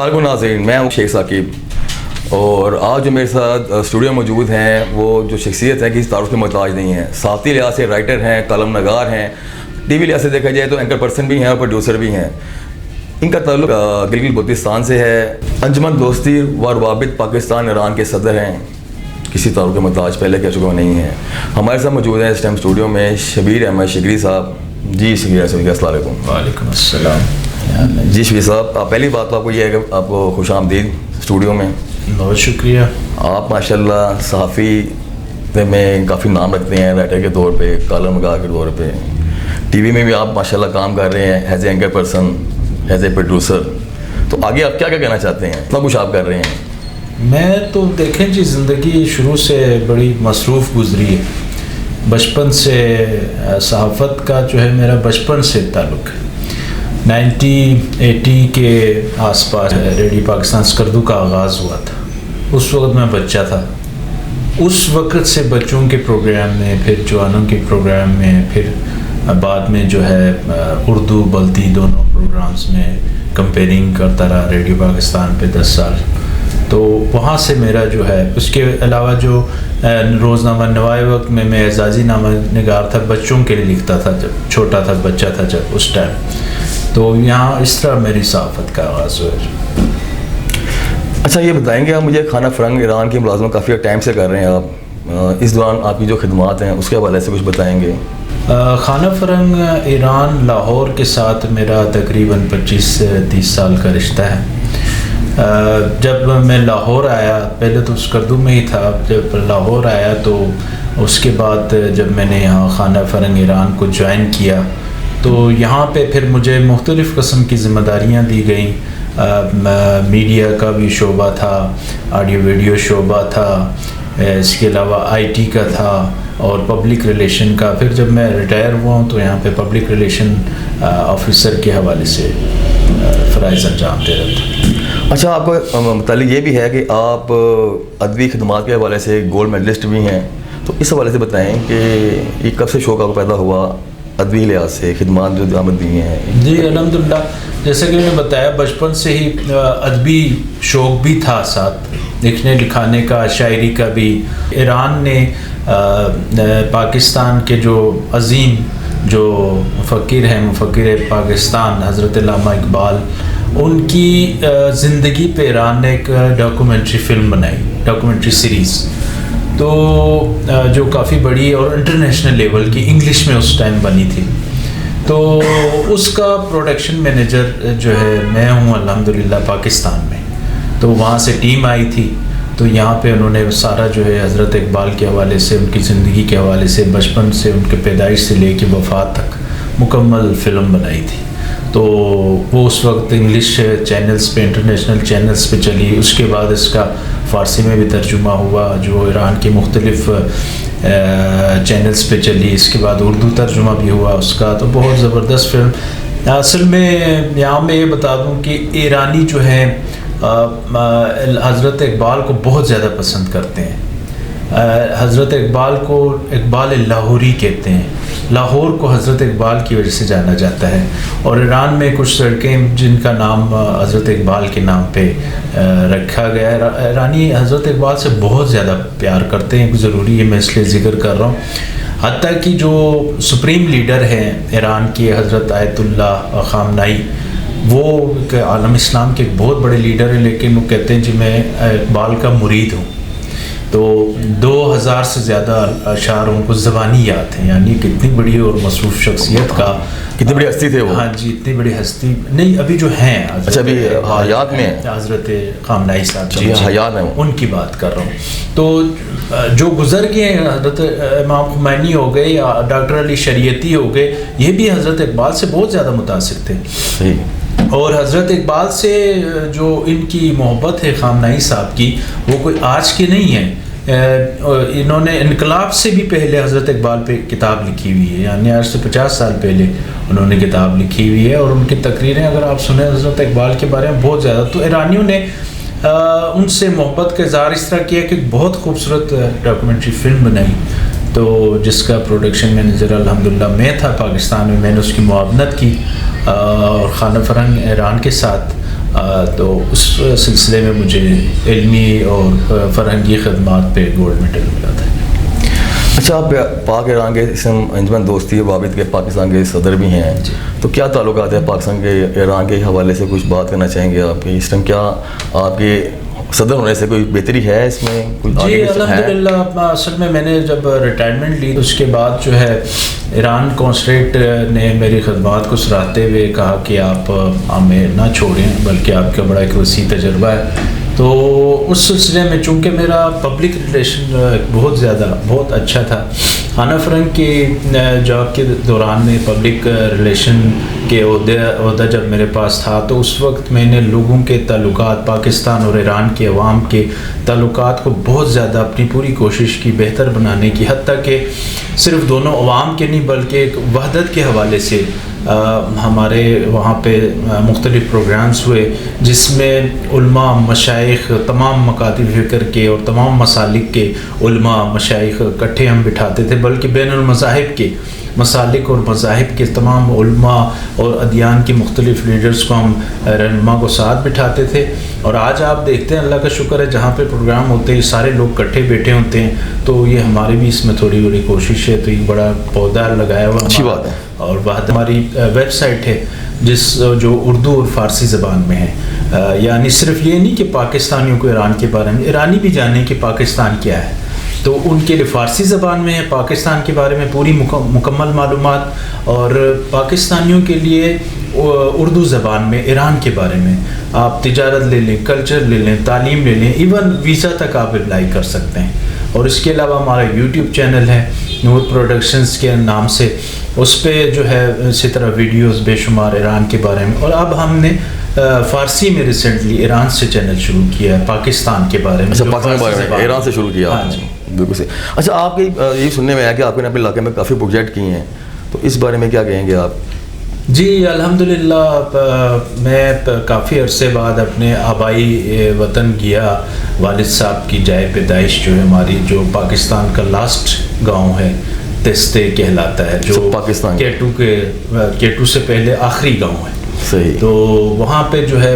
السلام علیکم ناظرین، میں ہوں شیخ ثاقب اور آج جو میرے ساتھ اسٹوڈیو موجود ہیں وہ جو شخصیت ہے کسی تعارف کے محتاج نہیں ہے. صحافتی لحاظ سے رائٹر ہیں، قلم نگار ہیں، ٹی وی لحاظ سے دیکھا جائے تو اینکر پرسن بھی ہیں اور پروڈیوسر بھی ہیں. ان کا تعلق گلگت بلتستان سے ہے. انجمن دوستی و روابط پاکستان ایران کے صدر ہیں. کسی تعارف کے محتاج پہلے کہہ چکا نہیں ہے. ہمارے ساتھ موجود ہیں اس ٹائم اسٹوڈیو میں شبیر احمد شگری صاحب. جی شگری صاحب، السلام علیکم. وعلیکم السلام. جی شبیر صاحب، پہلی بات تو آپ کو یہ ہے کہ آپ کو خوش آمدید اسٹوڈیو میں. بہت شکریہ. آپ ماشاءاللہ صحافی میں کافی نام رکھتے ہیں، رائٹر کے طور پہ، کالم نگار کے طور پہ. ٹی وی میں بھی آپ ماشاءاللہ کام کر رہے ہیں as a anchor person, as a producer. تو آگے آپ کیا کہنا چاہتے ہیں؟ اتنا کچھ آپ کر رہے ہیں. میں تو دیکھیں جی، زندگی شروع سے بڑی مصروف گزری ہے. بچپن سے صحافت کا جو ہے میرا بچپن سے تعلق ہے. 1980 کے آس پاس ریڈیو پاکستان سکردو کا آغاز ہوا تھا. اس وقت میں بچہ تھا. اس وقت سے بچوں کے پروگرام میں، پھر جوانوں کے پروگرام میں، پھر بعد میں جو ہے اردو بلتی دونوں پروگرامز میں کمپیئرنگ کرتا رہا ریڈیو پاکستان پہ 10 سال. تو وہاں سے میرا جو ہے، اس کے علاوہ جو روزنامہ نوائے وقت میں اعزازی نامہ نگار تھا، بچوں کے لیے لکھتا تھا جب چھوٹا تھا، بچہ تھا جب اس ٹائم. تو یہاں اس طرح میری صحافت کا آغاز ہوا. اچھا یہ بتائیں گے آپ مجھے، خانہ فرنگ ایران کی ملازمت کافی ٹائم سے کر رہے ہیں آپ، اس دوران آپ کی جو خدمات ہیں اس کے حوالے سے کچھ بتائیں گے؟ خانہ فرنگ ایران لاہور کے ساتھ میرا تقریباً 25 سے 30 سال کا رشتہ ہے. جب میں لاہور آیا، پہلے تو سکردو میں ہی تھا. جب لاہور آیا تو اس کے بعد جب میں نے یہاں خانہ فرنگ ایران کو جوائن کیا تو یہاں پہ پھر مجھے مختلف قسم کی ذمہ داریاں دی گئیں. میڈیا کا بھی شعبہ تھا، آڈیو ویڈیو شعبہ تھا، اس کے علاوہ آئی ٹی کا تھا اور پبلک ریلیشن کا. پھر جب میں ریٹائر ہوا ہوں تو یہاں پہ پبلک ریلیشن آفیسر کے حوالے سے فرائض انجام دے رہا تھا. اچھا، آپ کو متعلق یہ بھی ہے کہ آپ ادبی خدمات کے حوالے سے گولڈ میڈلسٹ بھی ہیں. تو اس حوالے سے بتائیں کہ یہ کب سے شوق آپ کو پیدا ہوا ادبی لحاظ سے خدمات جو آمد دی ہیں؟ جی الحمدللہ، جیسے کہ میں نے بتایا بچپن سے ہی ادبی شوق بھی تھا، ساتھ لکھنے لکھانے کا، شاعری کا بھی. ایران نے پاکستان کے جو عظیم جو مفکر ہیں، مفکر پاکستان حضرت علامہ اقبال، ان کی زندگی پہ ایران نے ایک ڈاکومنٹری فلم بنائی، ڈاکومنٹری سیریز، تو جو کافی بڑی اور انٹرنیشنل لیول کی انگلش میں اس ٹائم بنی تھی. تو اس کا پروڈکشن مینیجر جو ہے میں ہوں الحمدللہ پاکستان میں. تو وہاں سے ٹیم آئی تھی، تو یہاں پہ انہوں نے سارا جو ہے حضرت اقبال کے حوالے سے، ان کی زندگی کے حوالے سے، بچپن سے ان کے پیدائش سے لے کے وفات تک مکمل فلم بنائی تھی. تو وہ اس وقت انگلش چینلز پہ، انٹرنیشنل چینلز پہ چلی. اس کے بعد اس کا فارسی میں بھی ترجمہ ہوا جو ایران کے مختلف چینلز پہ چلی. اس کے بعد اردو ترجمہ بھی ہوا اس کا. تو بہت زبردست فلم. اصل میں یہاں میں یہ بتا دوں کہ ایرانی جو ہیں حضرت اقبال کو بہت زیادہ پسند کرتے ہیں. حضرت اقبال کو اقبال لاہوری کہتے ہیں. لاہور کو حضرت اقبال کی وجہ سے جانا جاتا ہے. اور ایران میں کچھ سڑکیں جن کا نام حضرت اقبال کے نام پہ رکھا گیا ہے. ایرانی حضرت اقبال سے بہت زیادہ پیار کرتے ہیں. ضروری ہے، میں اس لیے ذکر کر رہا ہوں. حتیٰ کہ جو سپریم لیڈر ہیں ایران کی حضرت آیت اللہ خامنائی، وہ عالم اسلام کے ایک بہت بڑے لیڈر ہیں، لیکن وہ کہتے ہیں جی میں اقبال کا مرید ہوں. تو 2000 سے زیادہ اشعار ان کو زبانی یاد ہیں. یعنی کتنی بڑی اور مصروف شخصیت کا، کتنی بڑی ہستی تھے وہ. ہاں جی، اتنی بڑی ہستی نہیں ابھی جو ہیں. اچھا، ابھی حیات میں حضرت خامنائی صاحب جی حیات ہیں، ان کی بات کر رہا ہوں. تو جو گزر گئے ہیں، حضرت امام خمینی ہو گئے یا ڈاکٹر علی شریعتی ہو گئے، یہ بھی حضرت اقبال سے بہت زیادہ متاثر تھے. اور حضرت اقبال سے جو ان کی محبت ہے خامنائی صاحب کی، وہ کوئی آج کی نہیں ہے. انہوں نے انقلاب سے بھی پہلے حضرت اقبال پہ کتاب لکھی ہوئی ہے. یعنی آج سے 50 سال پہلے انہوں نے کتاب لکھی ہوئی ہے. اور ان کی تقریریں اگر آپ سنیں حضرت اقبال کے بارے میں بہت زیادہ. تو ایرانیوں نے ان سے محبت کا اظہار اس طرح کیا کہ بہت خوبصورت ڈاکومنٹری فلم بنائی. تو جس کا پروڈکشن مینیجر الحمدللہ میں تھا پاکستان میں. میں نے اس کی معاونت کی اور خانہ فرنگ ایران کے ساتھ. تو اس سلسلے میں مجھے علمی اور فرہنگی خدمات پہ گولڈ میڈل ملا تھا. اچھا، آپ پاک ایران کے اسم انجمن دوستی وابد کے پاکستان کے صدر بھی ہیں, تو کیا تعلقات ہیں پاکستان کے ایران کے حوالے سے کچھ بات کرنا چاہیں گے آپ کے اس ٹائم؟ کیا آپ کے صدر ہونے سے کوئی بہتری ہے اس میں؟ جی الحمدللہ. اصل میں نے جب ریٹائرمنٹ لی اس کے بعد جو ہے ایران کونسلیٹ نے میری خدمات کو سراہتے ہوئے کہا کہ آپ ہمیں نہ چھوڑیں, بلکہ آپ کا بڑا ایک وسیع تجربہ ہے. تو اس سلسلے میں چونکہ میرا پبلک ریلیشن بہت اچھا تھا, خانہ فرنگ کی جاب کے دوران میں پبلک ریلیشن کے عہدہ جب میرے پاس تھا تو اس وقت میں نے لوگوں کے تعلقات, پاکستان اور ایران کے عوام کے تعلقات کو بہت زیادہ اپنی پوری کوشش کی بہتر بنانے کی, حتیٰ کہ صرف دونوں عوام کے نہیں بلکہ ایک وحدت کے حوالے سے ہمارے وہاں پہ مختلف پروگرامز ہوئے جس میں علماء, مشائخ, تمام مکاتب فکر کے اور تمام مسالک کے علماء, مشائخ اکٹھے ہم بٹھاتے تھے, بلکہ بین المذاہب کے مسالک اور مذاہب کے تمام علماء اور ادیان کی مختلف لیڈرز کو ہم رہنما کو ساتھ بٹھاتے تھے. اور آج آپ دیکھتے ہیں اللہ کا شکر ہے جہاں پہ پروگرام ہوتے ہیں سارے لوگ اکٹھے بیٹھے ہوتے ہیں, تو یہ ہماری بھی اس میں تھوڑی بڑی کوشش ہے. تو یہ بڑا پودا لگایا ہوا اچھی بات ہے. اور بات ہماری ویب سائٹ ہے جو اردو اور فارسی زبان میں ہے, یعنی صرف یہ نہیں کہ پاکستانیوں کو ایران کے بارے میں, ایرانی بھی جانیں کہ پاکستان کیا ہے, تو ان کے لیے فارسی زبان میں ہے پاکستان کے بارے میں پوری مکمل معلومات, اور پاکستانیوں کے لیے اردو زبان میں ایران کے بارے میں آپ تجارت لے لیں, کلچر لے لیں, تعلیم لے لیں, ایون ویزا تک آپ اپلائی کر سکتے ہیں. اور اس کے علاوہ ہمارا یوٹیوب چینل ہے نور پروڈکشنز کے نام سے, اس پہ جو ہے اسی طرح ویڈیوز بے شمار ایران کے بارے میں. اور اب ہم نے فارسی میں ریسنٹلی ایران سے چینل شروع کیا ہے پاکستان کے بارے میں. اچھا, پاکستان کے بارے میں ایران سے شروع کیا. ہاں جی بالکل صحیح. اچھا, آپ کی یہ سننے میں آیا کہ آپ نے اپنے علاقے میں کافی پروجیکٹ کیے ہیں, تو اس بارے میں کیا کہیں گے آپ؟ جی الحمدللہ میں کافی عرصے بعد اپنے آبائی وطن گیا. والد صاحب کی جائے پیدائش جو ہے ہماری, جو پاکستان کا لاسٹ گاؤں ہے, تستے کہلاتا ہے, جو پاکستان کیٹو سے پہلے آخری گاؤں ہے. صحیح. تو وہاں پہ جو ہے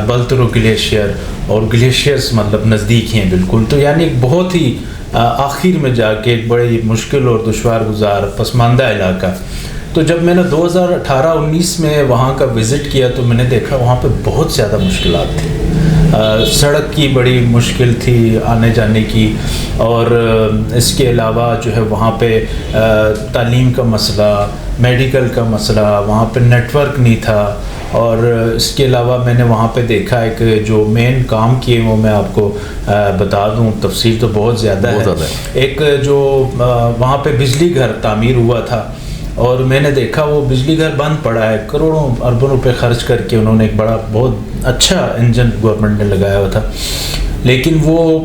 بلترو گلیشیئر, اور گلیشیئرز مطلب نزدیک ہیں بالکل, تو یعنی ایک بہت ہی آخر میں جا کے ایک بڑے مشکل اور دشوار گزار پسماندہ علاقہ. تو جب میں نے 2018-19 میں وہاں کا وزٹ کیا تو میں نے دیکھا وہاں پہ بہت زیادہ مشکلات تھیں. سڑک کی بڑی مشکل تھی آنے جانے کی, اور اس کے علاوہ جو ہے وہاں پہ تعلیم کا مسئلہ, میڈیکل کا مسئلہ, وہاں پہ نیٹ ورک نہیں تھا. اور اس کے علاوہ میں نے وہاں پہ دیکھا ایک جو مین کام کیے وہ میں آپ کو بتا دوں, تفصیل تو بہت زیادہ ہے. ایک جو وہاں پہ بجلی گھر تعمیر ہوا تھا, اور میں نے دیکھا وہ بجلی گھر بند پڑا ہے, کروڑوں اربوں روپے خرچ کر کے انہوں نے ایک بڑا بہت اچھا انجن گورنمنٹ نے لگایا ہوا تھا, لیکن وہ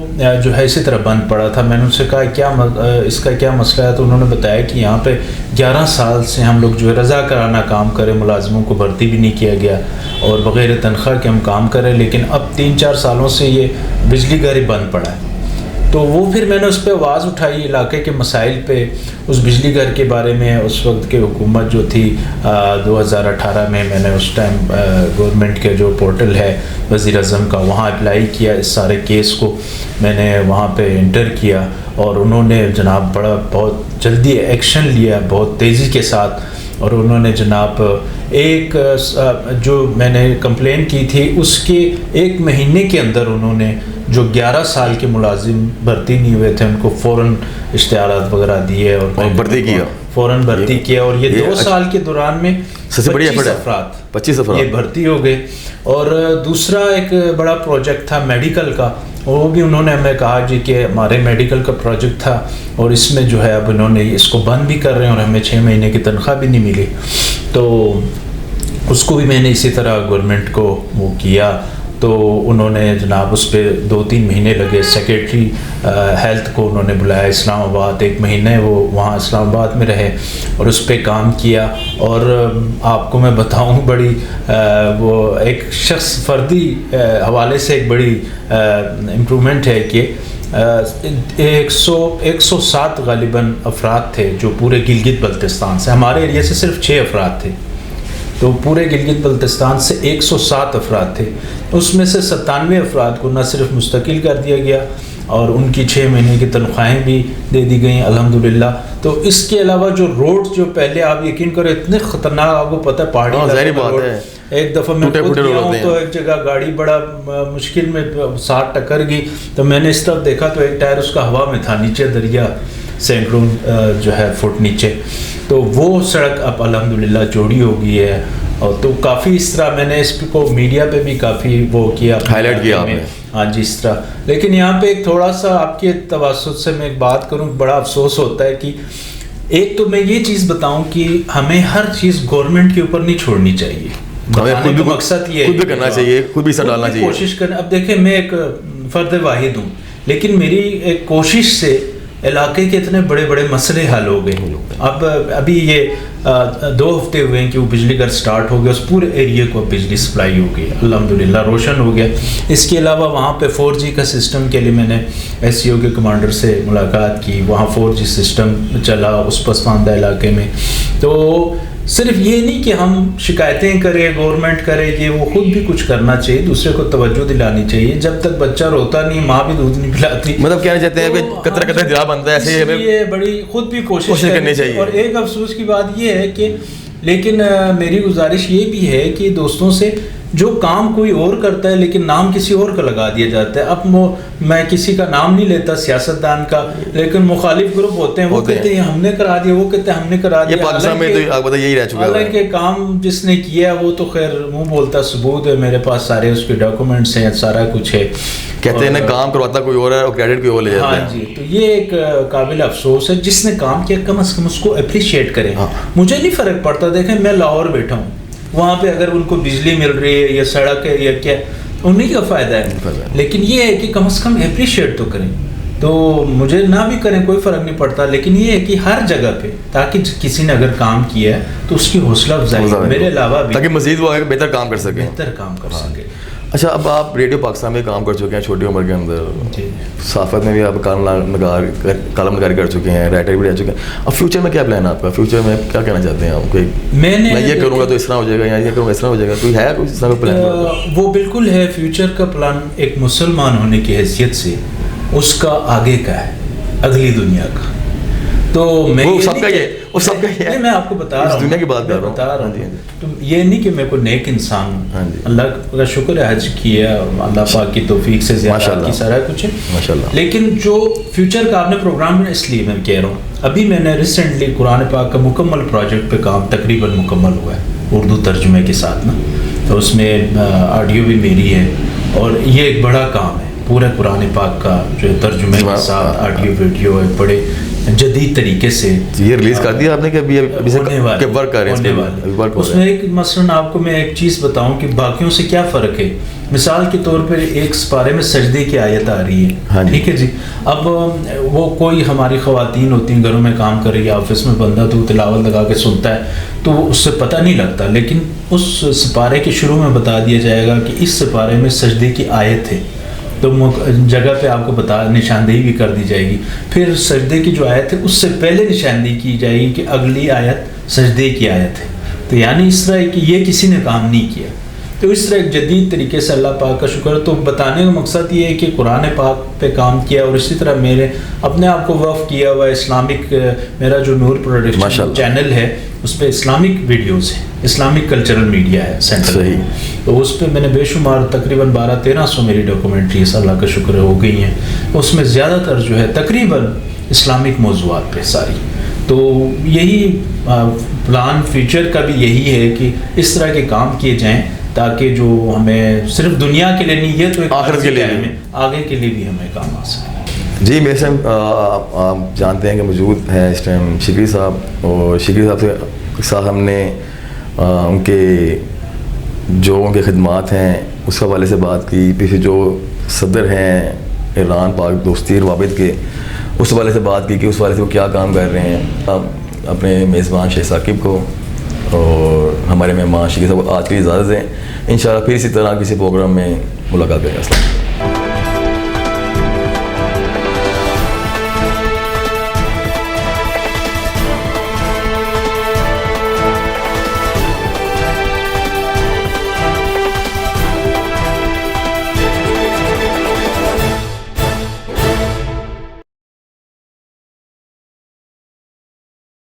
جو ہے اسی طرح بند پڑا تھا. میں نے ان سے کہا اس کا کیا مسئلہ ہے, تو انہوں نے بتایا کہ یہاں پہ 11 سال سے ہم لوگ جو ہے رضا کرانہ کام کرے, ملازموں کو بھرتی بھی نہیں کیا گیا اور بغیر تنخواہ کے ہم کام کریں, لیکن اب 3-4 سالوں سے یہ بجلی گھر ہی بند پڑا ہے. تو وہ پھر میں نے اس پہ آواز اٹھائی علاقے کے مسائل پہ, اس بجلی گھر کے بارے میں. اس وقت کی حکومت جو تھی 2018 میں نے اس ٹائم گورنمنٹ کے جو پورٹل ہے وزیر اعظم کا, وہاں اپلائی کیا. اس سارے کیس کو میں نے وہاں پہ انٹر کیا, اور انہوں نے جناب بہت جلدی ایکشن لیا, بہت تیزی کے ساتھ. اور انہوں نے جناب ایک جو میں نے کمپلین کی تھی اس کے 1 مہینے کے اندر انہوں نے جو 11 سال کے ملازم بھرتی نہیں ہوئے تھے ان کو فوراً اشتہارات وغیرہ دیے اور بھرتی کیا, فوراً بھرتی کیا. اور یہ 2 سال کے دوران میں 25 افراد یہ بھرتی ہو گئے. اور دوسرا ایک بڑا پروجیکٹ تھا میڈیکل کا, وہ بھی انہوں نے ہمیں کہا جی کہ ہمارے میڈیکل کا پروجیکٹ تھا اور اس میں جو ہے اب انہوں نے اس کو بند بھی کر رہے ہیں اور ہمیں 6 مہینے کی تنخواہ بھی نہیں ملی. تو اس کو بھی میں نے اسی طرح گورنمنٹ کو وہ کیا. تو انہوں نے جناب اس پہ 2-3 مہینے لگے. سیکریٹری ہیلتھ کو انہوں نے بلایا اسلام آباد, 1 مہینے وہ وہاں اسلام آباد میں رہے اور اس پہ کام کیا. اور آپ کو میں بتاؤں بڑی وہ ایک شخص فردی حوالے سے ایک بڑی امپرومنٹ ہے کہ 107 غالباً افراد تھے جو پورے گلگت بلتستان سے, ہمارے ایریا سے صرف 6 افراد تھے تو پورے گلگت بلتستان سے 107 افراد تھے، اس میں سے 97 افراد کو نہ صرف مستقل کر دیا گیا اور ان کی 6 مہینے کی تنخواہیں بھی دے دی گئیں الحمدللہ. تو اس کے علاوہ جو روڈ جو پہلے آپ یقین کرو اتنے خطرناک، آپ کو پتہ پہاڑی روڈ، ایک دفعہ میں خود گیا ہوں تو ایک جگہ گاڑی بڑا مشکل میں ساتھ ٹکر گئی، تو میں نے اس طرف دیکھا تو ایک ٹائر اس کا ہوا میں تھا، نیچے دریا سینکڑوں جو ہے فٹ نیچے. تو وہ سڑک اب الحمدللہ چوڑی ہو گئی ہے. اور تو کافی اس طرح میں نے اس کو میڈیا پہ بھی کافی وہ کیا، ہائی لائٹ کیا آپ نے. ہاں جی اس طرح. لیکن یہاں پہ ایک تھوڑا سا آپ کے توسط سے میں ایک بات کروں، بڑا افسوس ہوتا ہے کہ ایک تو میں یہ چیز بتاؤں کہ ہمیں ہر چیز گورنمنٹ کے اوپر نہیں چھوڑنی چاہیے. خود بھی مقصد یہ خود بھی کرنا چاہیے، خود بھی سر ڈالنا چاہیے، کوشش کریں. اب دیکھیں میں ایک فرد واحد ہوں، لیکن میری ایک کوشش سے علاقے کے اتنے بڑے بڑے مسئلے حل ہو گئے. اب ابھی یہ 2 ہفتے ہوئے ہیں کہ وہ بجلی گھر سٹارٹ ہو گیا، اس پورے ایریے کو بجلی سپلائی ہو گئی الحمدللہ، روشن ہو گیا. اس کے علاوہ وہاں پہ 4G کا سسٹم کے لیے میں نے SCO کے کمانڈر سے ملاقات کی، وہاں 4G سسٹم چلا اس پسماندہ علاقے میں. تو صرف یہ نہیں کہ ہم شکایتیں کریں، گورنمنٹ کرے، یہ وہ خود بھی کچھ کرنا چاہیے، دوسرے کو توجہ دلانی چاہیے. جب تک بچہ روتا نہیں، ماں بھی دودھ نہیں پلاتی. مطلب کہنا چاہتے ہیں کہ قطرہ قطرہ دریا بنتا ہے، ایسے یہ بڑی خود بھی کوشش کرنی چاہیے. اور ایک افسوس کی بات یہ ہے کہ لیکن میری گزارش یہ بھی ہے کہ دوستوں سے، جو کام کوئی اور کرتا ہے لیکن نام کسی اور کا لگا دیا جاتا ہے. اب میں کسی کا نام نہیں لیتا سیاستدان کا، لیکن مخالف گروپ ہوتے ہیں، وہ کہتے ہیں ہم نے کرا دیا، وہ کہتے ہیں ہم نے کرا دیا. یہ پاکستان میں تو آپ بتا یہی رہ چکا ہے. حالانکہ کام جس نے کیا وہ تو خیر منہ بولتا ثبوت ہے، میرے پاس سارے اس کے ڈاکومنٹس ہیں، سارا کچھ ہے. کہتے ہیں نا کام کرواتا کوئی اور ہے اور کریڈٹ کوئی اور لے جاتا ہے. ہاں جی. تو یہ ایک قابل افسوس ہے. جس نے کام کیا کم از کم اس کو اپریشیٹ کریں. مجھے نہیں فرق پڑتا، دیکھیں میں لاہور بیٹھا ہوں، وہاں پہ اگر ان کو بجلی مل رہی ہے یا سڑک ہے یا کیا، انہیں کا فائدہ ہے. لیکن یہ ہے کہ کم از کم اپریشیٹ تو کریں. تو مجھے نہ بھی کریں کوئی فرق نہیں پڑتا، لیکن یہ ہے کہ ہر جگہ پہ تاکہ کسی نے اگر کام کیا ہے تو اس کی حوصلہ افزائی میرے علاوہ بھی، تاکہ مزید وہ بہتر کام کر سکے، بہتر کام کر سکے. اچھا اب آپ ریڈیو پاکستان میں کام کر چکے ہیں چھوٹی عمر کے اندر، صحافت میں بھی آپ کالم نگاری کر چکے ہیں، رائٹر بھی رہ چکے ہیں. اب فیوچر میں کیا پلان ہے آپ کا؟ فیوچر میں کیا کہنا چاہتے ہیں آپ؟ کوئی میں یہ کروں گا تو اس طرح ہو جائے گا یا یہ کروں گا اس طرح ہو جائے گا، کوئی ہے کوئی اس طرح کا پلان؟ وہ بالکل ہے. فیوچر کا پلان ایک مسلمان ہونے کی حیثیت سے اس کا آگے کا ہے، اگلی دنیا کا. تو میں سب کا یہ وہ سب کا یہ میں آپ کو بتا رہا ہوں، دنیا کی بات کر رہا ہوں. تو یہ نہیں کہ میں کوئی نیک انسان ہوں، اللہ کا شکر ہے حج کیا، اللہ پاک کی توفیق سے زیادہ کی سارا کچھ ہے ماشاءاللہ. لیکن جو فیوچر کا آپ نے پروگرام ہے، اس لیے میں کہہ رہا ہوں، ابھی میں نے ریسنٹلی قرآن پاک کا مکمل پروجیکٹ پہ کام تقریباً مکمل ہوا ہے اردو ترجمے کے ساتھ نا. تو اس میں آڈیو بھی میری ہے اور یہ ایک بڑا کام ہے، پورے قرآن پاک کا جو ترجمے کے ساتھ آڈیو ویڈیو ہے، بڑے جدید طریقے سے. یہ ریلیز کر دیا آپ نے کہ ابھی ورک کر رہے ہیں اس میں؟ ایک مثلاً آپ کو میں ایک چیز بتاؤں کہ باقیوں سے کیا فرق ہے. مثال کے طور پر ایک سپارے میں سجدے کی آیت آ رہی ہے، ٹھیک ہے جی. اب وہ کوئی ہماری خواتین ہوتی ہیں گھروں میں کام کر رہی ہے، آفس میں بندہ تو تلاوت لگا کے سنتا ہے تو اس سے پتہ نہیں لگتا، لیکن اس سپارے کے شروع میں بتا دیا جائے گا کہ اس سپارے میں سجدے کی آیت ہے، تو جگہ پہ آپ کو نشاندہی بھی کر دی جائے گی. پھر سجدے کی جو آیت ہے اس سے پہلے نشاندہی کی جائے گی کہ اگلی آیت سجدے کی آیت ہے. تو یعنی اس طرح کہ یہ کسی نے کام نہیں کیا. تو اس طرح ایک جدید طریقے سے اللہ پاک کا شکر ہے. تو بتانے کا مقصد یہ ہے کہ قرآن پاک پہ کام کیا اور اسی طرح میرے اپنے آپ کو وقف کیا ہوا اسلامک، میرا جو نور پروڈکشن چینل ہے اس پہ اسلامک ویڈیوز ہیں، اسلامک کلچرل میڈیا ہے سینٹر. تو اس پہ میں نے بے شمار تقریباً 1200-1300 میری ڈاکومنٹریز اللہ کا شکر ہو گئی ہیں. اس میں زیادہ تر جو ہے تقریباً اسلامک موضوعات پہ ساری. تو یہی پلان فیوچر کا بھی یہی ہے کہ اس طرح کے کام کیے جائیں تاکہ جو ہمیں صرف دنیا کے لیے نہیں، یہ تو ایک آخرت کے لیے آگے کے لیے بھی ہمیں کام آ سکے. جی میرے سے آپ جانتے ہیں کہ موجود ہیں اس ٹائم شکری صاحب، اور شکری صاحب سے ساتھ ہم نے ان کے جو ان کے خدمات ہیں اس حوالے سے بات کی، پھر جو صدر ہیں ایران پاک دوستی روابط کے اس حوالے سے بات کی کہ اس حوالے سے وہ کیا کام کر رہے ہیں. اپنے میزبان شیخ ثاقب کو اور ہمارے مہمان شکری صاحب آج کی اجازت دیں. انشاءاللہ پھر اسی طرح کسی پروگرام میں ملاقات کریں گے.